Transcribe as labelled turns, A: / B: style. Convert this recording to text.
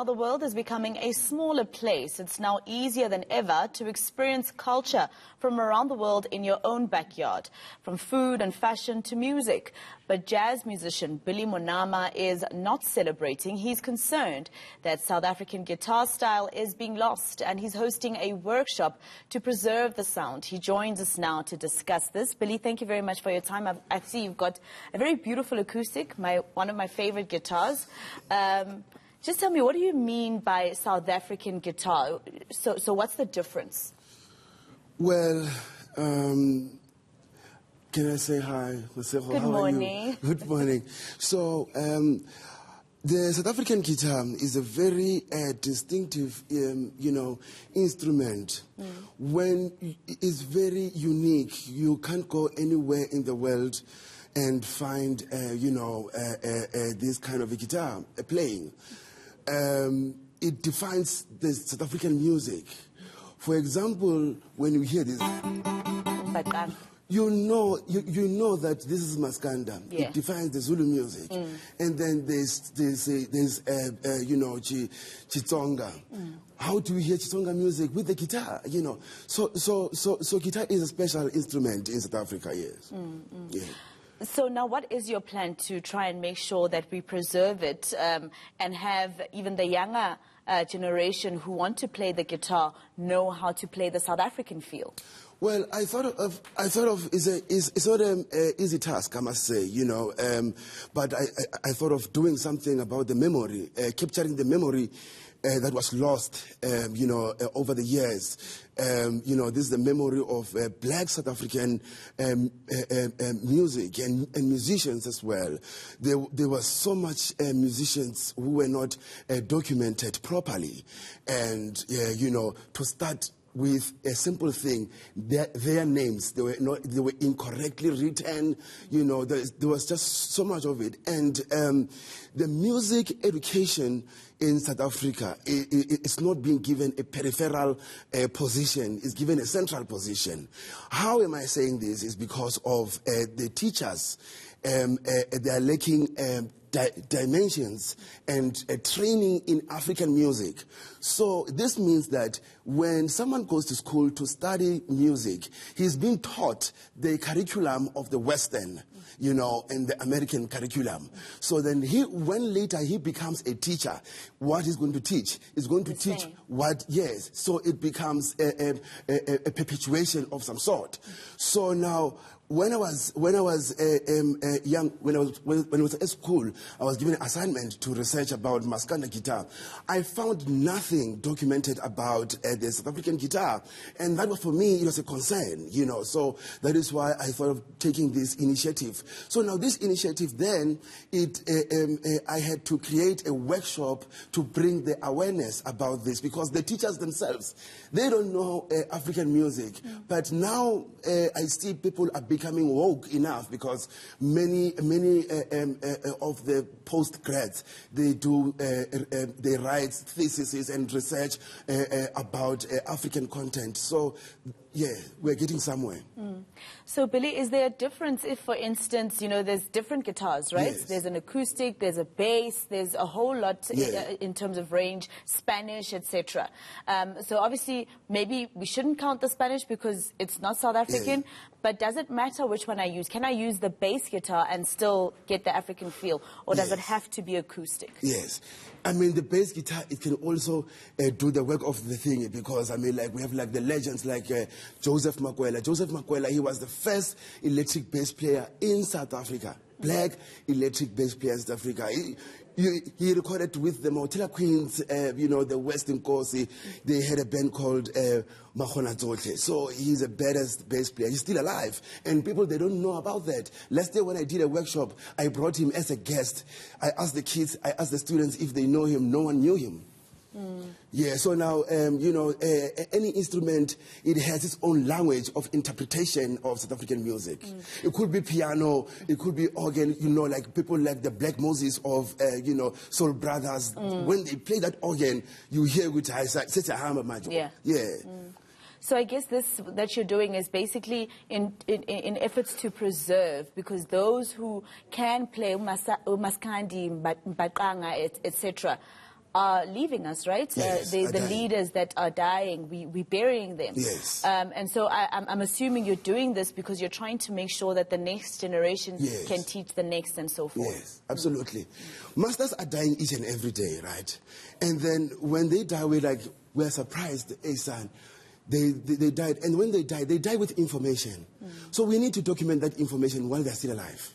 A: The world is becoming a smaller place. It's now easier than ever to experience culture from around the world in your own backyard, from food and fashion to music. But jazz musician Billy Monama is not celebrating. He's concerned that South African guitar style is being lost, and he's hosting a workshop to preserve the sound. He joins us now to discuss this. Billy, thank you very much for your time. I see you've got a very beautiful acoustic, one of my favorite guitars. Just tell me, what do you mean by South African guitar? So what's the difference?
B: Well, can I say hi? Masego,
A: good morning.
B: Good morning. So, the South African guitar is a very distinctive, instrument. When it's very unique, you can't go anywhere in the world and find, this kind of a guitar playing. It defines the South African music. For example, when you hear this, you know that this is Maskanda.
A: Yeah.
B: It defines the Zulu music. And then there's Chitsonga. How do we hear Chitsonga music? With the guitar, So guitar is a special instrument in South Africa, yes. Yeah.
A: So now what is your plan to try and make sure that we preserve it and have even the younger generation who want to play the guitar know how to play the South African feel?
B: Well, I thought of it's not an easy task, I must say, but I thought of doing something about the memory, capturing the memory that was lost, over the years. This is the memory of black South African music and musicians as well. There was so much musicians who were not documented properly, and to start with a simple thing, their names, they were incorrectly written, there was just so much of it. And the music education in South Africa, it's not being given a peripheral position, it's given a central position. How am I saying this? Is because of the teachers. They are lacking dimensions and training in African music. So this means that when someone goes to school to study music, he's being taught the curriculum of the Western, and the American curriculum. So then when later he becomes a teacher, what he's going to teach is going to teach what, yes. So it becomes a perpetuation of some sort. So now, when I was young, when I was at school, I was given an assignment to research about Maskanda guitar. I found nothing documented about the South African guitar, and that was, for me, it was a concern, So that is why I thought of taking this initiative. So now this initiative, then, I had to create a workshop to bring the awareness about this, because the teachers themselves, they don't know African music. But now I see people are becoming woke enough, because many of the post-grads, they write theses and research about African content. So, yeah, we're getting somewhere.
A: So, Billy, is there a difference if, for instance, there's different guitars, right?
B: Yes.
A: There's an acoustic, there's a bass, there's a whole lot in terms of range, Spanish, etc. So, obviously, maybe we shouldn't count the Spanish because it's not South African, but does it matter which one I use? Can I use the bass guitar and still get the African feel, or does it have to be acoustic?
B: Yes. I mean, the bass guitar, it can also do the work of the thing, because, we have the legends like Joseph Makwela. Joseph Makwela, he was the first electric bass player in South Africa. Black electric bass player in South Africa. He recorded with the Motela Queens, the Western Kosi. They had a band called Mahona Zote. So he's the baddest bass player. He's still alive. And people, they don't know about that. Last day when I did a workshop, I brought him as a guest. I asked the kids, I asked the students if they know him. No one knew him. Yeah, so now, any instrument, it has its own language of interpretation of South African music. It could be piano, it could be organ, like people like the Black Moses of, Soul Brothers. When they play that organ, you hear with such a hammer, Majo.
A: Yeah. So I guess this that you're doing is basically in efforts to preserve, because those who can play Umaskandi, Mbaqanga, etc., are leaving us, right?
B: Yes,
A: The
B: dying.
A: leaders that are dying, we're burying them.
B: Yes.
A: And so I'm assuming you're doing this because you're trying to make sure that the next generation
B: Yes.
A: can teach the next and so forth.
B: Yes, absolutely. Masters are dying each and every day, right? And then when they die, we're surprised, hey son, they died. And when they die with information. So we need to document that information while they're still alive.